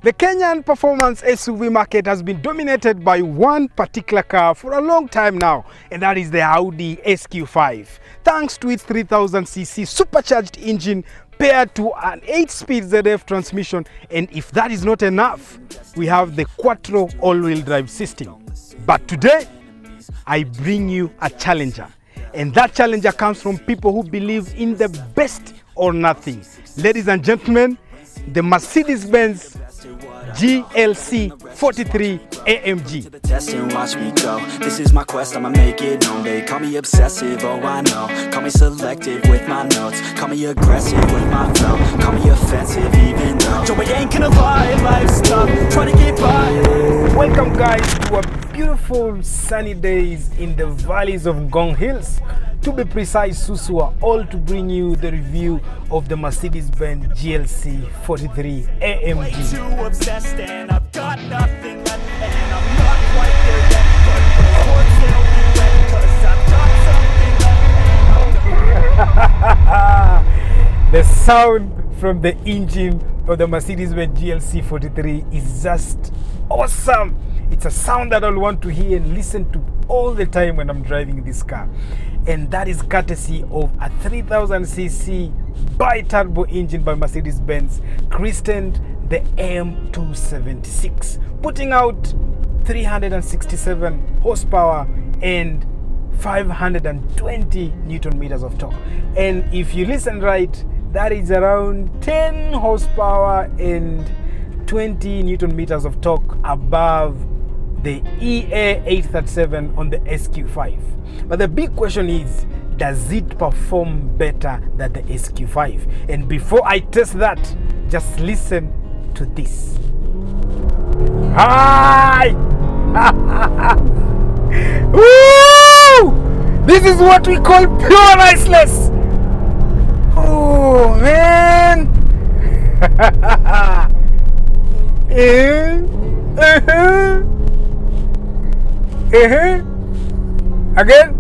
The Kenyan performance SUV market has been dominated by one particular car for a long time now, and that is the Audi SQ5. Thanks to its 3000cc supercharged engine paired to an 8-speed ZF transmission, and if that is not enough, we have the Quattro all-wheel drive system. But today, I bring you a challenger, and that challenger comes from people who believe in the best or nothing. Ladies and gentlemen, the Mercedes-Benz GLC43 AMG. Test and watch me go. This is my quest, I'ma make it known. They call me obsessive, oh I know. Call me selective with my notes. Call me aggressive with my flow. Call me offensive even though Joey ain't gonna lie, life's tough, try to get by. Welcome guys to a beautiful sunny days in the valleys of Ngong Hills. To be precise, Susua, all to bring you the review of the Mercedes-Benz GLC43 AMG. Too obsessed and I've got nothing left, and I'm not quite there yet, but the courts will be wet, 'cause I've got something left. The sound from the engine of the Mercedes-Benz GLC43 is just awesome. It's a sound that I'll want to hear and listen to all the time when I'm driving this car. And that is courtesy of a 3000cc bi-turbo engine by Mercedes-Benz, christened the M276, putting out 367 horsepower and 520 Newton meters of torque. And if you listen right, that is around 10 horsepower and 20 Newton meters of torque above the EA837 on the SQ5. But the big question is, does it perform better than the SQ5? And before I test that, just listen to this. Hi! Woo! This is what we call pure iceless. Oh man! Again.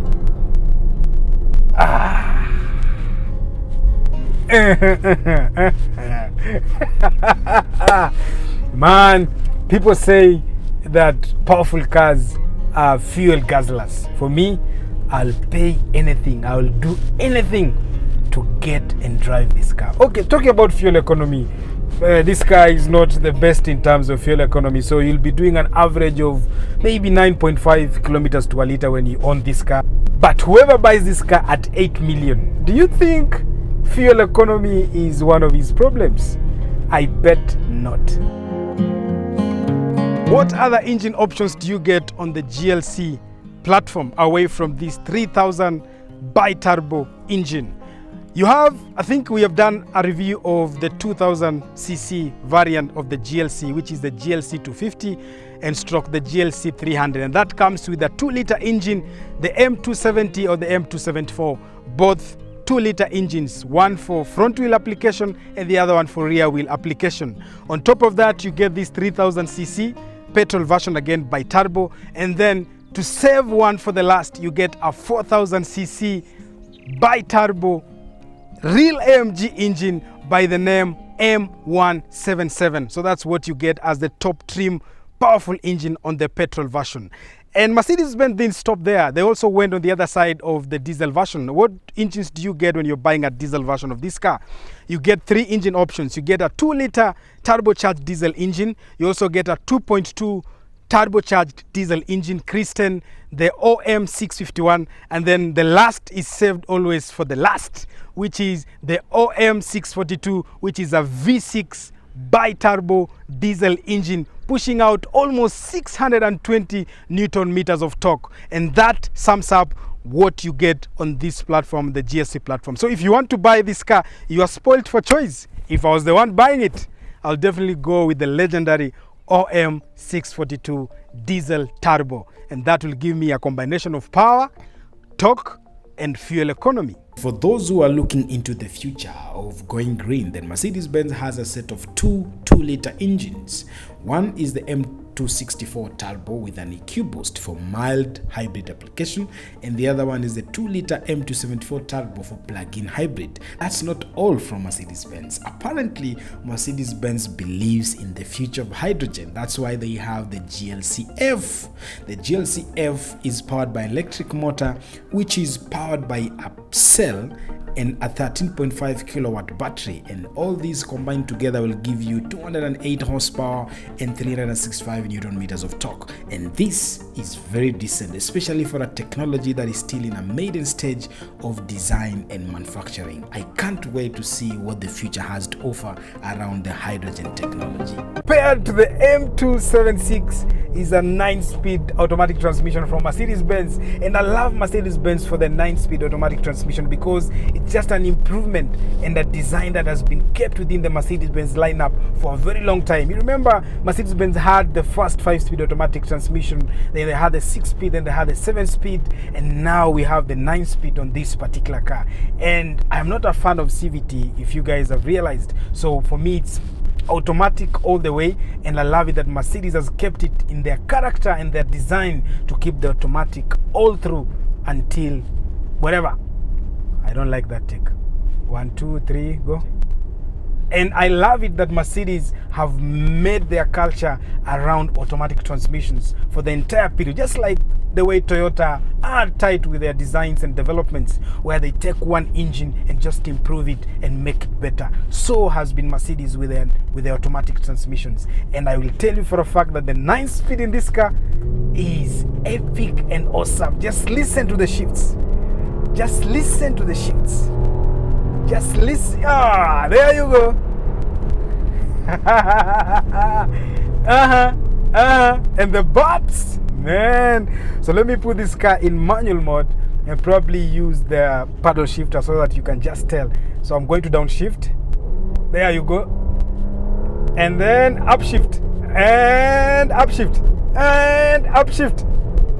Man, people say that powerful cars are fuel guzzlers. For me, I'll pay anything, I'll do anything to get and drive this car. Okay, talking about fuel economy, this car is not the best in terms of fuel economy, so you'll be doing an average of maybe 9.5 kilometers to a liter when you own this car. But whoever buys this car at 8 million, do you think fuel economy is one of his problems? I bet not. What other engine options do you get on the GLC platform away from this 3000 bi-turbo engine? You have, I think we have done a review of the 2000cc variant of the GLC, which is the GLC250 and stroke the GLC300, and that comes with a 2-liter engine, the M270 or the M274, both 2-liter engines, one for front wheel application and the other one for rear wheel application. On top of that, you get this 3000cc petrol version, again by turbo, and then to save one for the last, you get a 4000cc bi turbo real AMG engine by the name M177. So that's what you get as the top trim powerful engine on the petrol version. And Mercedes-Benz didn't stop there. They also went on the other side of the diesel version. What engines do you get when you're buying a diesel version of this car? You get 3 engine options. You get a 2-liter turbocharged diesel engine. You also get a 2.2 turbocharged diesel engine, christened the OM651, and then the last is saved always for the last, which is the OM642, which is a V6 bi-turbo diesel engine pushing out almost 620 Newton meters of torque, and that sums up what you get on this platform, the GLC platform. So if you want to buy this car, you are spoiled for choice. If I was the one buying it, I'll definitely go with the legendary OM642 diesel turbo, and that will give me a combination of power, torque and fuel economy. For those who are looking into the future of going green, then Mercedes-Benz has a set of two 2-liter engines. One is the M264 turbo with an EQ boost for mild hybrid application, and the other one is the 2-liter M274 turbo for plug-in hybrid. That's not all from Mercedes-Benz. Apparently, Mercedes-Benz believes in the future of hydrogen. That's why they have the GLC-F. The GLC-F is powered by electric motor, which is powered by a cell and a 13.5 kilowatt battery, and all these combined together will give you 208 horsepower and 365 newton meters of torque. And this is very decent, especially for a technology that is still in a maiden stage of design and manufacturing. I can't wait to see what the future has to offer around the hydrogen technology. Paired to the M276 is a 9-speed automatic transmission from Mercedes-Benz, and I love Mercedes-Benz for the 9-speed automatic transmission because it's just an improvement and a design that has been kept within the Mercedes-Benz lineup for a very long time. You remember Mercedes-Benz had the first 5-speed automatic transmission, then they had the 6-speed, then they had the 7-speed, and now we have the 9-speed on this particular car. And I'm not a fan of CVT, if you guys have realized. So for me, it's automatic all the way, and I love it that Mercedes has kept it in their character and their design to keep the automatic all through until whatever. I don't like that tick. 1, 2, 3, go. And I love it that Mercedes have made their culture around automatic transmissions for the entire period, just like the way Toyota are tight with their designs and developments, where they take one engine and just improve it and make it better. So has been Mercedes with their automatic transmissions. And I will tell you for a fact that the 9-speed in this car is epic and awesome. Just listen to the shifts. Just listen to the shifts. Just listen. Ah, there you go. And the bops, man. So let me put this car in manual mode and probably use the paddle shifter so that you can just tell. So I'm going to downshift. There you go. And then upshift. And upshift. And upshift.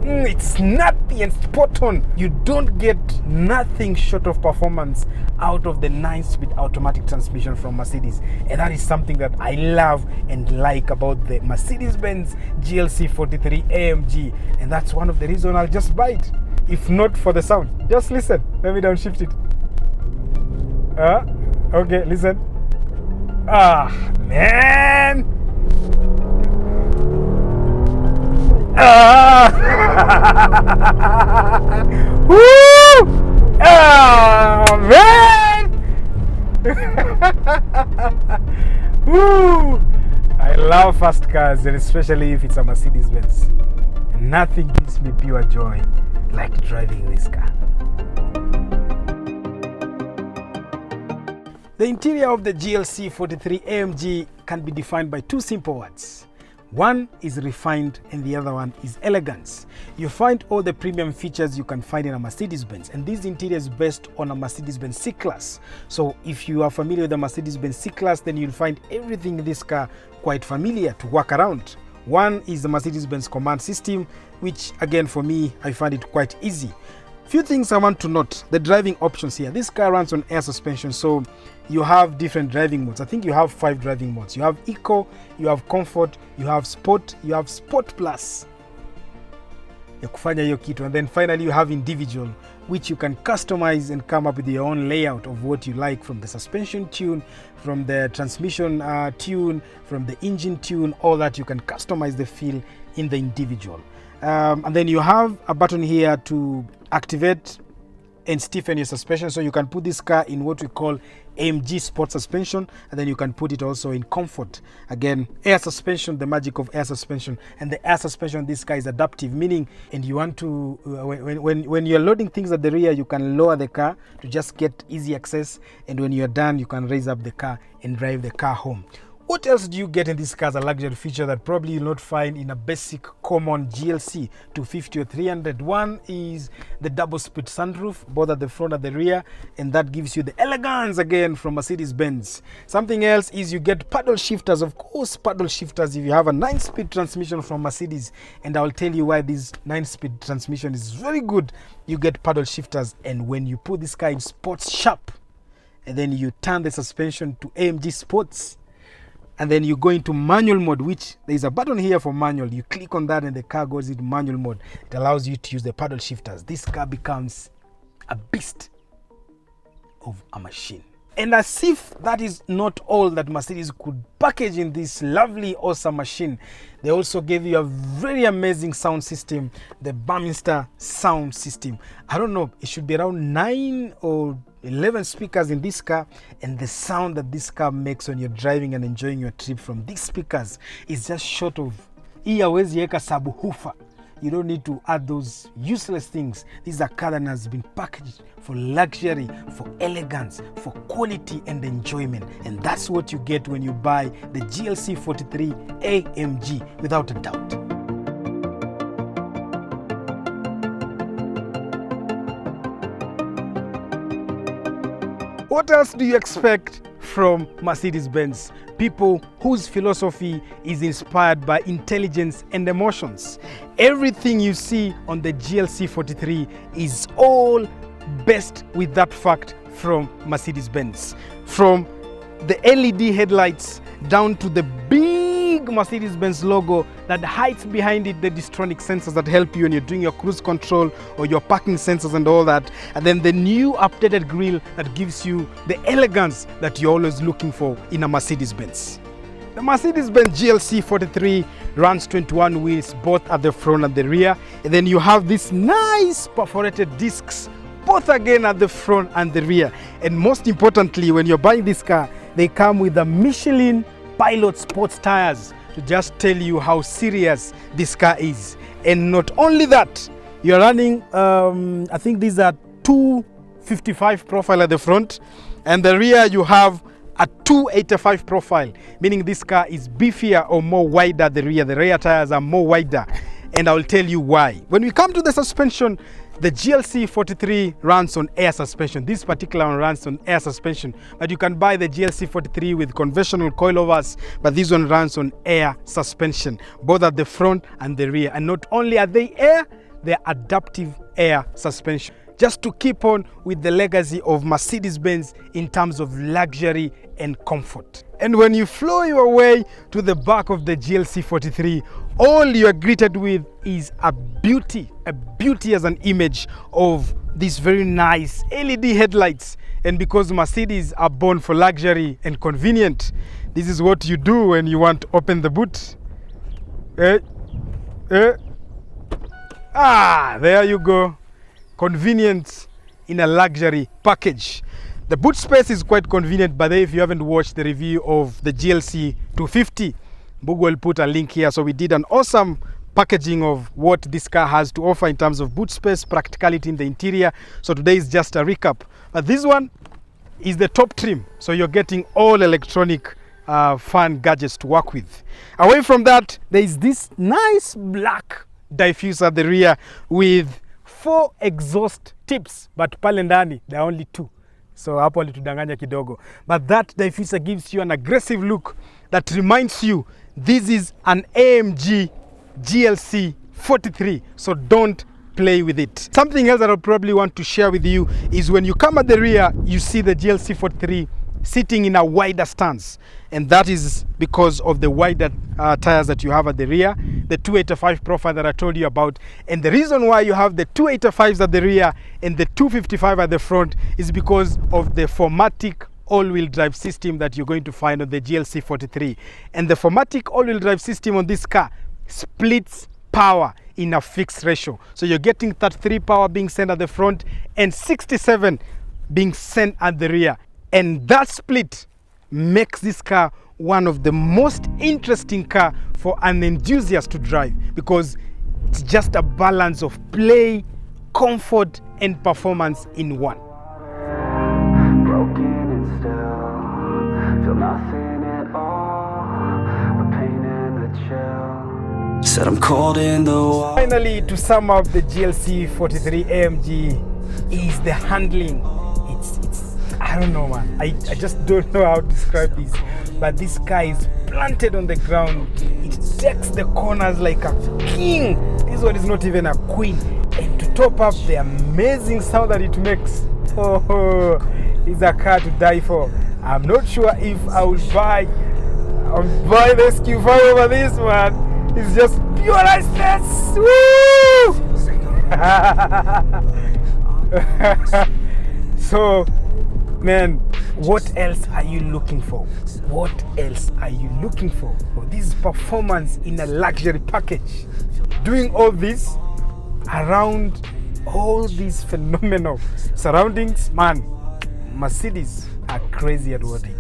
It's snappy and spot on. You don't get nothing short of performance out of the 9-speed automatic transmission from Mercedes, and that is something that I love and like about the Mercedes-Benz GLC43 AMG, and that's one of the reasons I'll just buy it, if not for the sound. Just listen. Let me downshift it. Okay, listen. Man. Woo! Man! Woo! I love fast cars, and especially if it's a Mercedes-Benz. Nothing gives me pure joy like driving this car. The interior of the GLC43 AMG can be defined by two simple words. One is refined and the other one is elegance. You find all the premium features you can find in a Mercedes-Benz, and this interior is based on a Mercedes-Benz C-Class. So if you are familiar with the Mercedes-Benz C-Class, then you'll find everything in this car quite familiar to work around. One is the Mercedes-Benz command system, which again for me, I find it quite easy. Few things I want to note: the driving options here. This car runs on air suspension, so you have different driving modes. I think you have 5 driving modes. You have Eco, you have Comfort, you have Sport, you have Sport Plus ya kufanya hiyo kitu, and then finally you have Individual, which you can customize and come up with your own layout of what you like, from the suspension tune, from the transmission tune, from the engine tune. All that you can customize the feel in the Individual. And then you have a button here to activate and stiffen your suspension, so you can put this car in what we call AMG Sport suspension, and then you can put it also in Comfort. Again, air suspension, the magic of air suspension. And the air suspension, this car is adaptive, meaning, and you want to when you're loading things at the rear, you can lower the car to just get easy access, and when you're done, you can raise up the car and drive the car home. What else do you get in this car as a luxury feature that probably you'll not find in a basic common GLC 250 or 300? One is the double split sunroof, both at the front and the rear, and that gives you the elegance again from Mercedes-Benz. Something else is you get paddle shifters. Of course, paddle shifters if you have a 9-speed transmission from Mercedes, and I'll tell you why this 9-speed transmission is very good. You get paddle shifters, and when you put this car in sports sharp, and then you turn the suspension to AMG sports, and then you go into manual mode, which there's a button here for manual. You click on that and the car goes into manual mode. It allows you to use the paddle shifters. This car becomes a beast of a machine. And as if that is not all that Mercedes could package in this lovely, awesome machine, they also gave you a very amazing sound system, the Burmester sound system. I don't know, it should be around 9 or 11 speakers in this car, and the sound that this car makes when you're driving and enjoying your trip from these speakers is just short of subwoofer. You don't need to add those useless things. This is a car that has been packaged for luxury, for elegance, for quality and enjoyment. And that's what you get when you buy the GLC43 AMG, without a doubt. What else do you expect from Mercedes-Benz? People whose philosophy is inspired by intelligence and emotions. Everything you see on the GLC43 is all based with that fact from Mercedes-Benz. From the LED headlights down to the big Mercedes-Benz logo that hides behind it the Distronic sensors that help you when you're doing your cruise control or your parking sensors and all that. And then the new updated grille that gives you the elegance that you're always looking for in a Mercedes-Benz. The Mercedes-Benz GLC43 runs 21 wheels both at the front and the rear. And then you have these nice perforated discs both again at the front and the rear. And most importantly, when you're buying this car, they come with the Michelin Pilot sports tires to just tell you how serious this car is. And not only that, you're running, I think these are 255 profile at the front, and the rear you have a 285 profile, meaning this car is beefier or more wider at the rear. The rear tires are more wider, and I'll tell you why. When we come to the suspension, the GLC43 runs on air suspension. This particular one runs on air suspension, but you can buy the GLC43 with conventional coilovers, but this one runs on air suspension, both at the front and the rear. And not only are they air, they're adaptive air suspension, just to keep on with the legacy of Mercedes-Benz in terms of luxury and comfort. And when you flow your way to the back of the GLC43, all you are greeted with is a beauty as an image of these very nice LED headlights. And because Mercedes are born for luxury and convenient, this is what you do when you want to open the boot. There you go. Convenience in a luxury package. The boot space is quite convenient, but if you haven't watched the review of the GLC 250, Bugu will put a link here. So we did an awesome packaging of what this car has to offer in terms of boot space, practicality in the interior. So today is just a recap. But this one is the top trim. So you're getting all electronic fun gadgets to work with. Away from that, there is this nice black diffuser at the rear with 4 exhaust tips, but pale ndani there are only 2. So hapo litudanganya kidogo. But that diffuser gives you an aggressive look that reminds you this is an AMG GLC43. So don't play with it. Something else that I'll probably want to share with you is when you come at the rear, you see the GLC43 sitting in a wider stance, and that is because of the wider tires that you have at the rear, the 285 profile that I told you about. And the reason why you have the 285s at the rear and the 255 at the front is because of the 4MATIC all-wheel drive system that you're going to find on the GLC43. And the 4MATIC all-wheel drive system on this car splits power in a fixed ratio. So you're getting 33 power being sent at the front and 67 being sent at the rear. And that split makes this car one of the most interesting car for an enthusiast to drive, because it's just a balance of play, comfort and performance in one. Broken and still feel nothing at all. Said I'm cold in the water. Finally, to sum up the GLC43 AMG is the handling. It's I don't know, man. I just don't know how to describe this. But this car is planted on the ground. It takes the corners like a king. This one is not even a queen. And to top up the amazing sound that it makes, oh, it's a car to die for. I'm not sure if I will buy the SQ5 over this one. It's just pure niceness. Woo! So, man, what else are you looking for? What else are you looking for? Oh, this is performance in a luxury package. Doing all this around all these phenomenal surroundings, man, Mercedes are crazy at what they do.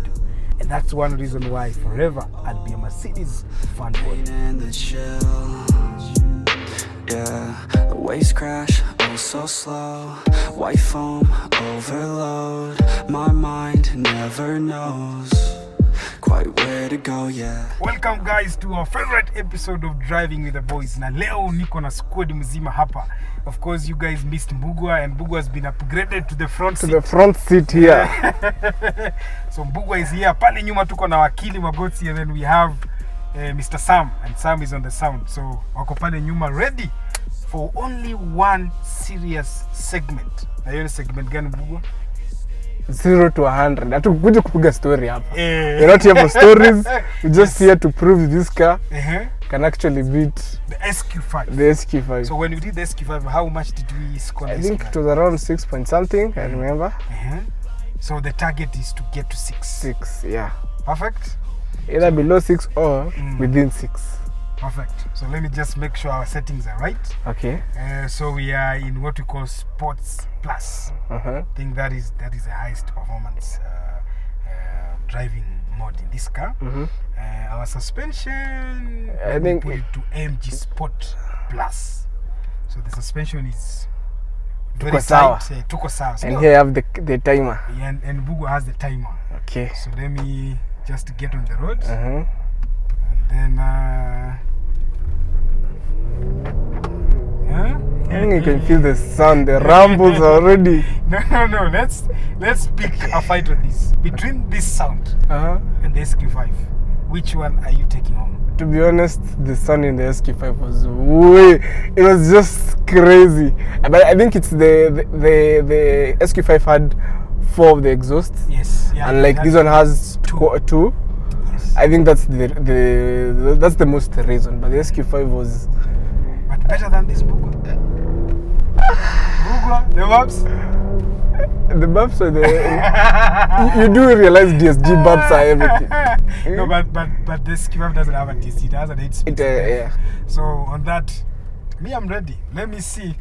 And that's one reason why forever I'll be a Mercedes fanboy. And the chill. Yeah, the waves crash, oh so slow. White foam, overload. My mind never knows quite where to go, yeah. Welcome guys to our favorite episode of Driving with the Boys. Na leo niko na squad mzima hapa. Of course you guys missed Mbugwa, and Mbugwa has been upgraded to the front seat. To the front seat here. So Mbugwa is here. Pale nyuma tuko na wakili Magotsi, and then we have Mr. Sam, and Sam is on the sound. So wako pale nyuma ready for only one serious segment. Na hiyo segment gani Mbugwa? 0 to 100. Hatukuja kupiga story hapa. We're not here for stories. We're just here to prove this car can actually beat the SQ5. The SQ5. So when we did the SQ5, how much did we score? I think it was around 6 point something, I remember. So the target is to get to 6. 6, yeah. Perfect. Either below 6 or within 6. Perfect. So let me just make sure our settings are right. Okay. So we are in what we call Sports Plus. I think that is the highest performance driving mode in this car. Our suspension, I think we put it to AMG Sport Plus. So the suspension is very tight. Tuko sawa. And here I have the timer. Yeah, and Bugo has the timer. Okay. So let me just get on the road. And then I think you can feel the sound, the rumbles already. No. Let's pick a fight on this. Between this sound and the SQ5, which one are you taking home? To be honest, the sound in the SQ5 was it was just crazy. But I think it's the SQ5 had 4 of the exhausts. Yes. Yeah, and like this one has 2. Yes. I think that's the most reason. But the SQ5 was. But better than this Bugwa. Bugwa, the maps? The maps are the. you do realize DSG maps are everything. No, but the SQ5 doesn't have a DSG. It has an 8-speed. Yeah. So on that, me, I'm ready. Let me see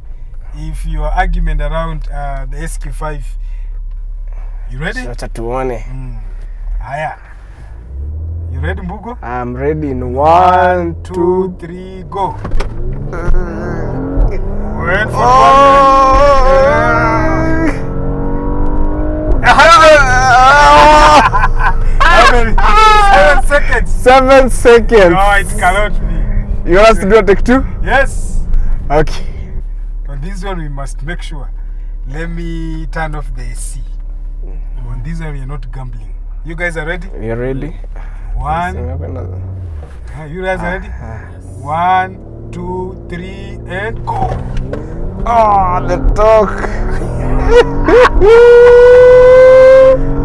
if your argument around the SQ5. You ready? Aya. You ready, Mbugo? I'm ready in 1, 2, 3, go. Wait for 7 seconds. 7 seconds. No, it cannot be. You want us to do a take 2? Yes. Okay. On this one, we must make sure. Let me turn off the AC. On this one, we are not gambling. You guys are ready? You're ready? 1. You guys are ready? 1, 2, 3, and go. Oh, the talk.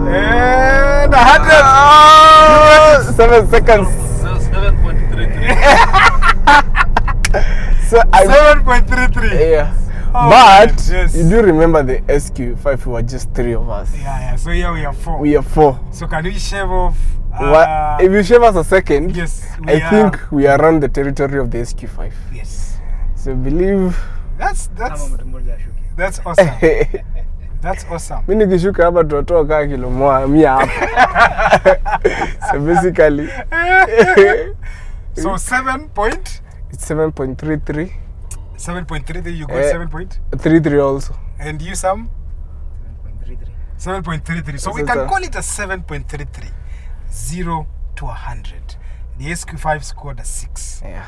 And 100. 7 seconds. So 7.33. So 7.33. Yeah. Oh, but yes. You do remember the SQ5 were just 3 of us. Yeah. So here we are 4. We are 4. So can we shave off? If you shave us a second, yes, I think we are around the territory of the SQ5. Yes. So believe. That's awesome. That's awesome. Mimi nikishuka hapa tutatoa kaa kilo 100 hapa. So basically so 7 point? It's 7.33. 7.33, you got 7.33 also. And you, Sam? 7.33. So we can call it a 7.33. 0 to 100. The SQ5 scored a 6. Yeah.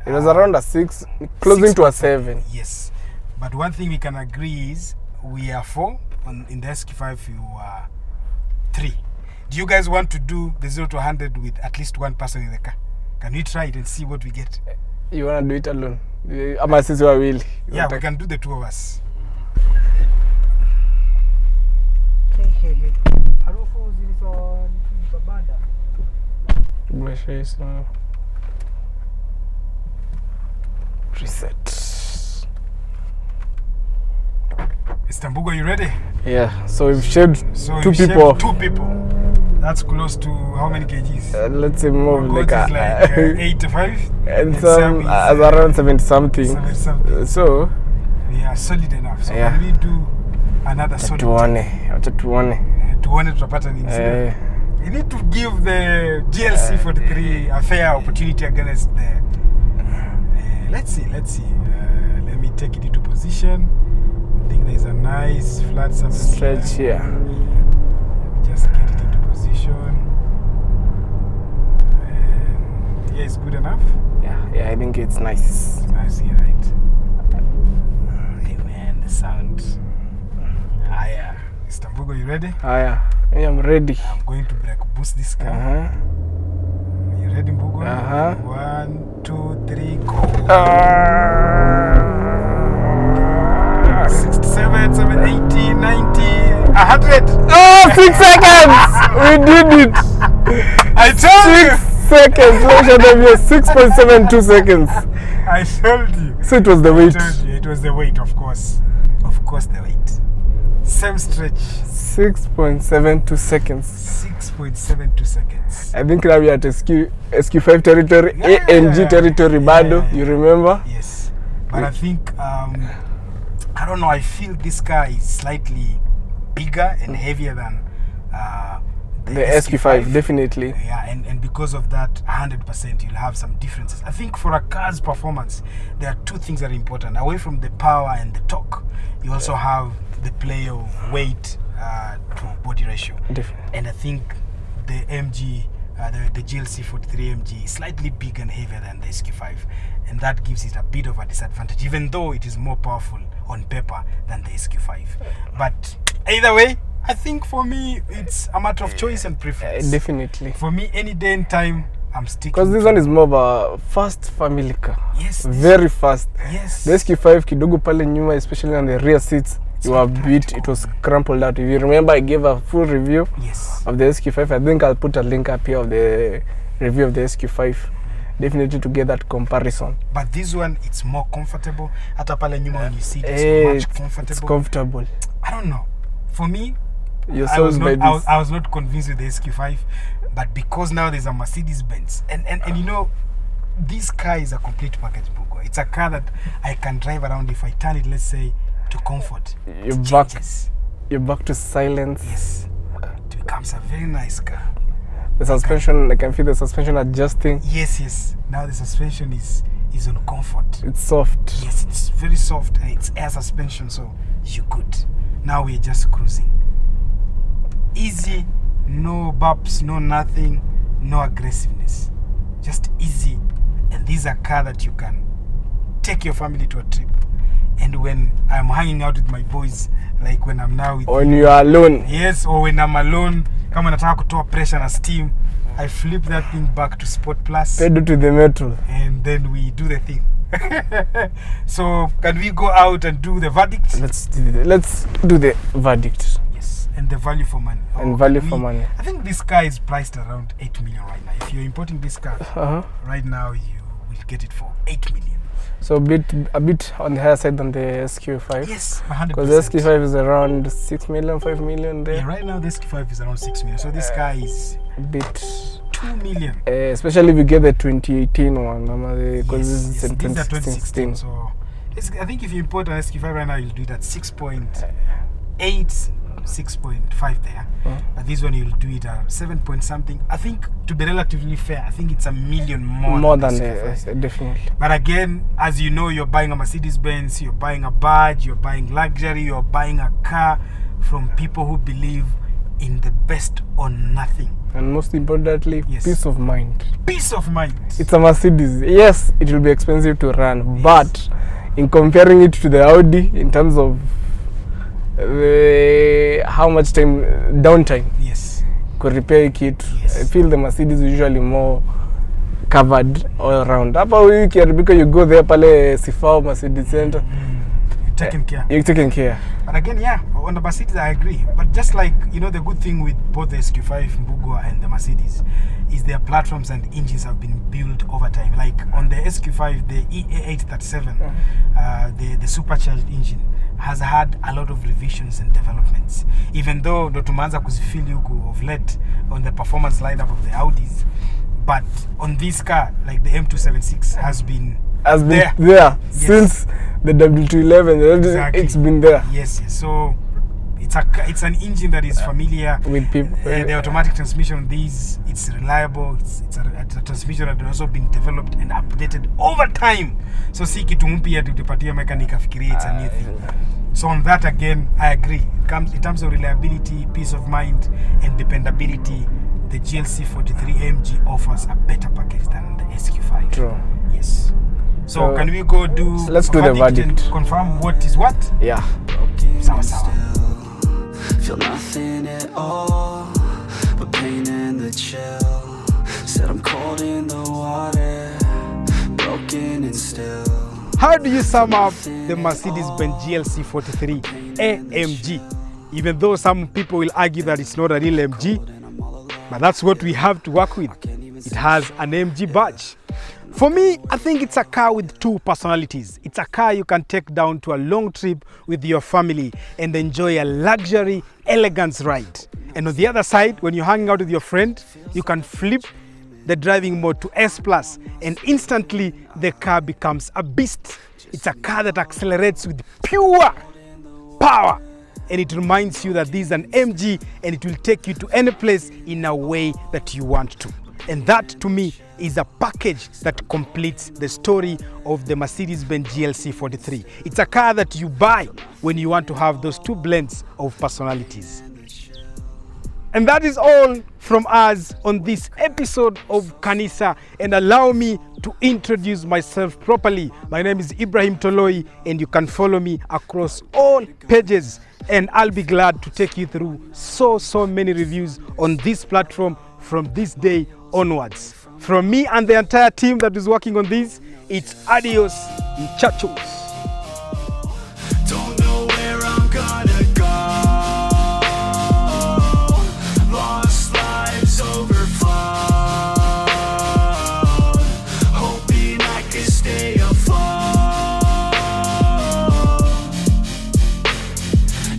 It was around a 6, closing to a 7. Yes. But one thing we can agree is we are 4. In the SQ5, you are 3. Do you guys want to do the 0 to 100 with at least one person in the car? Can we try it and see what we get? You want to do it alone? Ama sisi wawili. Yeah, we can do the 2 of us. Reset. Mr. Mbugo, are you ready? Yeah, so we've shaved So 2 you shaved people. 2 people. That's close to how many kgs? Let's say more Goat like, is like 85 and Sam some is, as around 70 something. 70 something. So We are solid enough. So Yeah. can we do another solid? acha tuone. Tuone tutapata nini? Eh, You need to give the GLC43 a fair opportunity against the. Let's see. Let me take it into position. I think there's a nice flat surface. stretch here. Let me just get it into position. And yeah, it's good enough. Yeah, I think it's nice. It's nice here, right? Hey man, the sound. Hiya. Mr. Mbugo, you ready? Haya, I'm ready. I'm going to brake boost this car. You ready, Mbugo? 1, 2, 3, go. 67, 7, 80, 90, 100. Oh, 6 seconds! We did it! I told you. 6 seconds! Let me show them here. 6.72 seconds. I told you. So it was the weight. I told you. It was the weight, of course. Of course, the weight. Same stretch. 6.72 seconds. 6.72 seconds. I think now we are at SQ5 territory, Yeah. ANG territory, Bado. Yeah. You remember? Yes. But I think, I don't know, I feel this car is slightly bigger and heavier than The SQ5, definitely. Yeah, and because of that, 100% you'll have some differences. I think for a car's performance, there are 2 things that are important. Away from the power and the torque, you also have the play of weight to body ratio. Definitely. And I think the MG, the GLC43 MG is slightly bigger and heavier than the SQ5. And that gives it a bit of a disadvantage, even though it is more powerful on paper than the SQ5. But either way, I think for me, it's a matter of choice and preference. Definitely. For me, any day and time, I'm sticking. Because this one is more of a fast family car. Yes. Very fast. Yes. The SQ5 kidogo pale nyuma, especially on the rear seats, you were beat. It was crumpled out. If you remember, I gave a full review of the SQ5. I think I'll put a link up here of the review of the SQ5. Definitely to get that comparison. But this one, it's more comfortable. Hata pale nyuma when you sit, it's much comfortable. It's comfortable. I don't know. For me, I was not convinced with the SQ5, but because now there's a Mercedes Benz, and you know, this car is a complete package, Bugo. It's a car that I can drive around. If I turn it, let's say, to comfort, you're back to silence. Yes, it becomes a very nice car. The suspension, I can feel the suspension adjusting. Yes. Now the suspension is on comfort. It's soft. Yes, it's very soft and it's air suspension, so you're good. Now we're just cruising. Easy, no bumps, no nothing, no aggressiveness. Just easy. And these are cars that you can take your family to a trip. And when I'm hanging out with my boys, like when I'm now with when you are alone. Yes, or when I'm alone, kama nataka kutoa pressure na steam, I flip that thing back to Sport Plus. Pedal to the metal. And then we do the thing. So can we go out and do the verdict? Let's do the verdict. Yes, and the value for money. And value for money. I think this car is priced around 8 million right now. If you're importing this car, right now you will get it for 8 million. So a bit on the higher side than the SQ5. Yes, 100%. Because the SQ5 is around 6 million, 5 million there. Yeah, right now the SQ5 is around 6 million. So this car is a bit 2 million. Especially if you get the 2018 one, because Yes, this is in these are 2016. So I think if you import an SQ5 right now, you'll do it at 6.8, 6.5 there. But this one you'll do it at 7 point something. I think to be relatively fair, I think it's a million more than the SQ5. Definitely. But again, as you know, you're buying a Mercedes Benz, you're buying a badge, you're buying luxury, you're buying a car from people who believe in the best or nothing. And most importantly, Yes. peace of mind. Peace of mind. It's a Mercedes. Yes, it will be expensive to run, but in comparing it to the Audi, in terms of how much time downtime Yes. could repair kit, Yes. I feel the Mercedes is usually more covered all around. Hapa ukiharibika, you go there pale Sifao Mercedes Center, Taken care. you're taken care. But again, yeah, on the Mercedes, I agree. But just like, you know, the good thing with both the SQ5, Mbugo, and the Mercedes is their platforms and engines have been built over time. Like on the SQ5, the EA837, the supercharged engine has had a lot of revisions and developments. Even though ndo tumeanza kuzifili huku of late on the performance lineup of the Audis, but on this car, like the M276 has been There Yes. since the W211. Exactly. It's been there Yes. So it's an engine that is familiar with people. the automatic transmission on these, it's reliable. It's a transmission that has also been developed and updated over time. So si kitu mpya tupatia mechanic afikirie it's a new thing. So on that again, I agree. In terms of reliability, peace of mind, and dependability, the GLC43 AMG offers a better package than the SQ5. True. Yes. So can we go do? Let's do the verdict and confirm what is what. Yeah. Sawa sawa. Feel nothing at all but pain and the chill. Said I'm cold in the water, broken and still. How do you sum up the Mercedes-Benz GLC43 AMG? Even though some people will argue that it's not a real MG, but that's what we have to work with. It has an AMG badge. For me, I think it's a car with two personalities. It's a car you can take down to a long trip with your family and enjoy a luxury, elegance ride. And on the other side, when you're hanging out with your friend, you can flip the driving mode to S+, and instantly the car becomes a beast. It's a car that accelerates with pure power. And it reminds you that this is an MG and it will take you to any place in a way that you want to. And that, to me, is a package that completes the story of the Mercedes-Benz GLC43. It's a car that you buy when you want to have those two blends of personalities. And that is all from us on this episode of Kanisa. And allow me to introduce myself properly. My name is Ibrahim Toloi, and you can follow me across all pages. And I'll be glad to take you through so many reviews on this platform from this day onwards. From me and the entire team that is working on this, it's adios, muchachos. Don't know where I'm gonna go. Lost lives overflowed. Hoping I can stay afloat.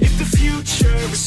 If the future is